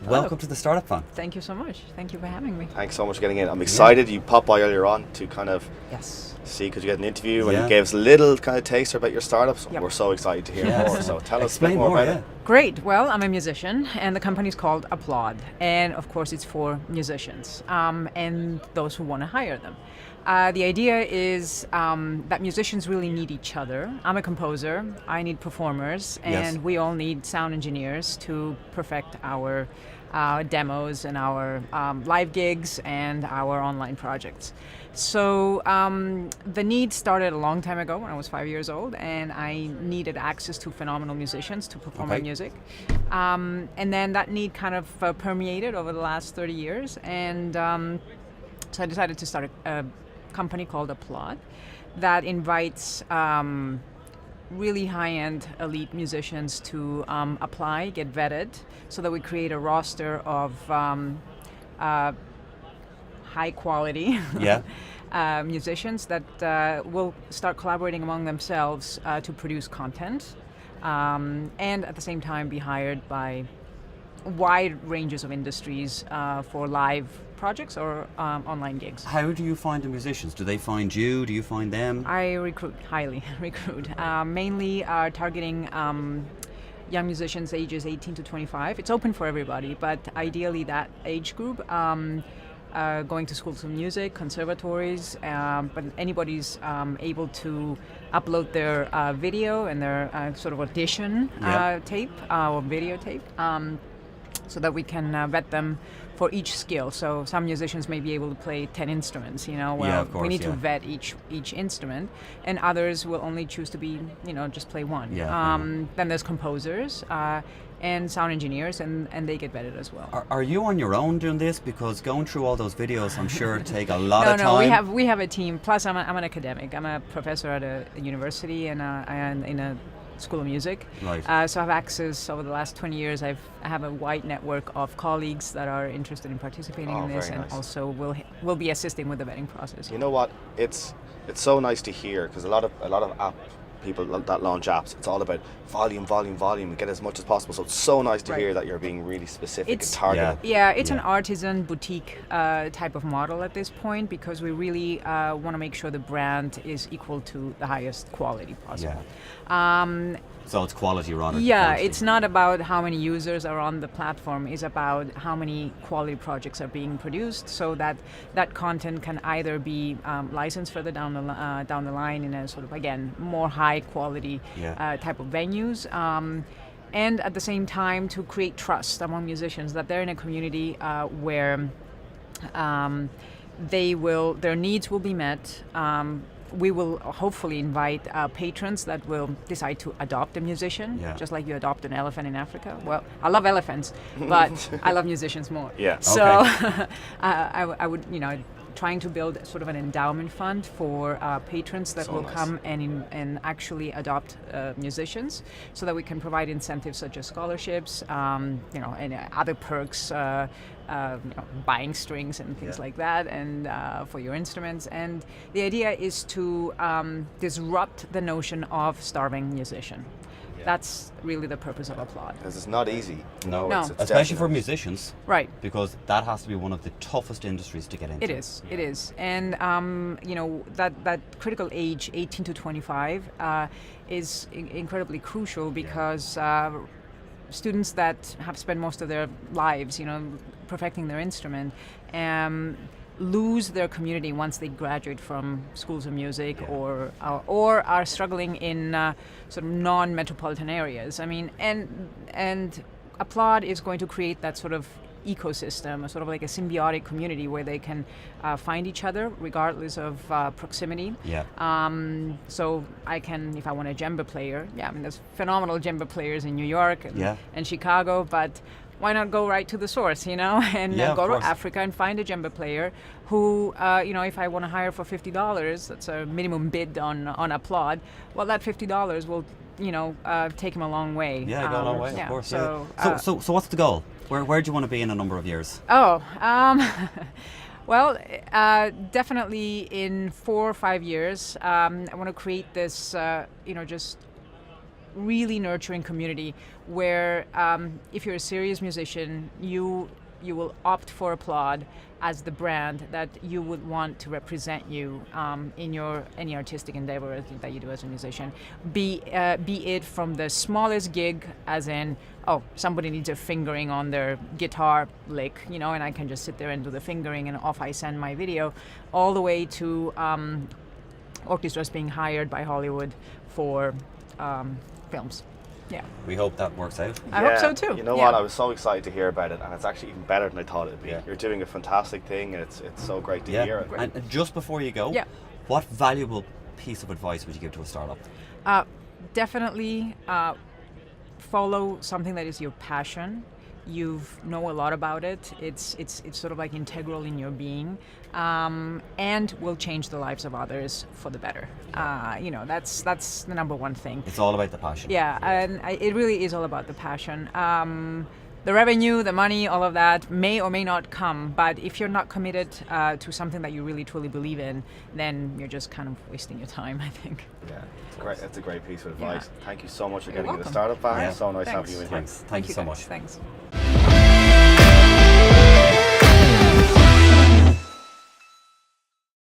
welcome to the Startup Fund. Thank you so much. Thank you for having me. Thanks so much for getting in. I'm excited. You popped by earlier on to kind of see, because you get an interview and you gave us a little kind of taster about your startups. We're so excited to hear more. So tell us a bit more about it. Great. Well, I'm a musician, and the company is called Aplaud, and of course it's for musicians and those who want to hire them. The idea is that musicians really need each other. I'm a composer, I need performers, and we all need sound engineers to perfect our demos and our live gigs and our online projects. So the need started a long time ago when I was 5 years old, and I needed access to phenomenal musicians to perform my music. And then that need kind of permeated over the last 30 years, and so I decided to start a company called Aplaud that invites really high-end elite musicians to apply, get vetted, so that we create a roster of high-quality musicians that will start collaborating among themselves to produce content, and at the same time be hired by wide ranges of industries for live projects or online gigs. How do you find the musicians? Do they find you? Do you find them? I recruit, highly recruit, mainly targeting young musicians ages 18 to 25. It's open for everybody, but ideally that age group, going to schools of music, conservatories, but anybody's able to upload their video and their sort of audition tape or videotape, so that we can vet them for each skill. So some musicians may be able to play 10 instruments, we need to vet each instrument, and others will only choose to be, just play one. Then there's composers and sound engineers, and they get vetted as well. Are you on your own doing this? Because going through all those videos, I'm sure take a lot of time. No, we have a team. Plus, I'm an academic. I'm a professor at a university and in a School of Music. Right. So I have access over the last 20 years. I have a wide network of colleagues that are interested in participating in this, and also will be assisting with the vetting process. You know what? It's so nice to hear, because a lot of app people that launch apps, it's all about volume, and get as much as possible. So it's so nice to hear that you're being really specific and targeted. It's an artisan boutique type of model at this point, because we really want to make sure the brand is equal to the highest quality possible. So it's quality rather. It's not about how many users are on the platform. It's about how many quality projects are being produced, so that that content can either be licensed further down the line in a sort of, again, more high quality type of venues, and at the same time to create trust among musicians that they're in a community where their needs will be met. We will hopefully invite patrons that will decide to adopt a musician, just like you adopt an elephant in Africa. Well, I love elephants, but I love musicians more. So I would, trying to build sort of an endowment fund for patrons that will come and actually adopt musicians, so that we can provide incentives such as scholarships, and other perks, buying strings and things like that, and for your instruments. And the idea is to disrupt the notion of starving musician. That's really the purpose of Aplaud. Because it's not easy. No. It's especially for musicians. Right. Because that has to be one of the toughest industries to get into. It is. And, that critical age, 18 to 25, is incredibly crucial, because students that have spent most of their lives, perfecting their instrument, lose their community once they graduate from schools of music, or are struggling in sort of non-metropolitan areas. I mean, and Aplaud is going to create that sort of ecosystem, a sort of like a symbiotic community where they can find each other regardless of proximity. So I can, if I want a djembe player, there's phenomenal djembe players in New York and Chicago, but why not go right to the source, and go to Africa and find a djembe player who, if I want to hire for $50, that's a minimum bid on Aplaud. Well, that $50 will, take him a long way. Go a long way, of course. So what's the goal? Where do you want to be in a number of years? Well, definitely in 4 or 5 years, I want to create this, just really nurturing community where if you're a serious musician, you will opt for Applaud as the brand that you would want to represent you in your any artistic endeavor that you do as a musician. Be it from the smallest gig, as in, oh, somebody needs a fingering on their guitar lick, and I can just sit there and do the fingering and off I send my video, all the way to orchestras being hired by Hollywood for films. Yeah. We hope that works out. I hope so too. You know what? I was so excited to hear about it, and it's actually even better than I thought it'd be. Yeah. You're doing a fantastic thing, and it's so great to hear it. And just before you go, what valuable piece of advice would you give to a startup? Definitely follow something that is your passion. You know a lot about it. It's sort of like integral in your being, and will change the lives of others for the better. That's the number one thing. It's all about the passion. Yeah, and it really is all about the passion. The revenue, the money, all of that may or may not come, but if you're not committed to something that you really truly believe in, then you're just kind of wasting your time, I think. Yeah, it's great. That's a great piece of advice. Yeah. Thank you so much for You're getting into welcome. Startup Band. Yeah. It's so nice Thanks. having you in here. Thanks. Thank you so guys. much. Thanks.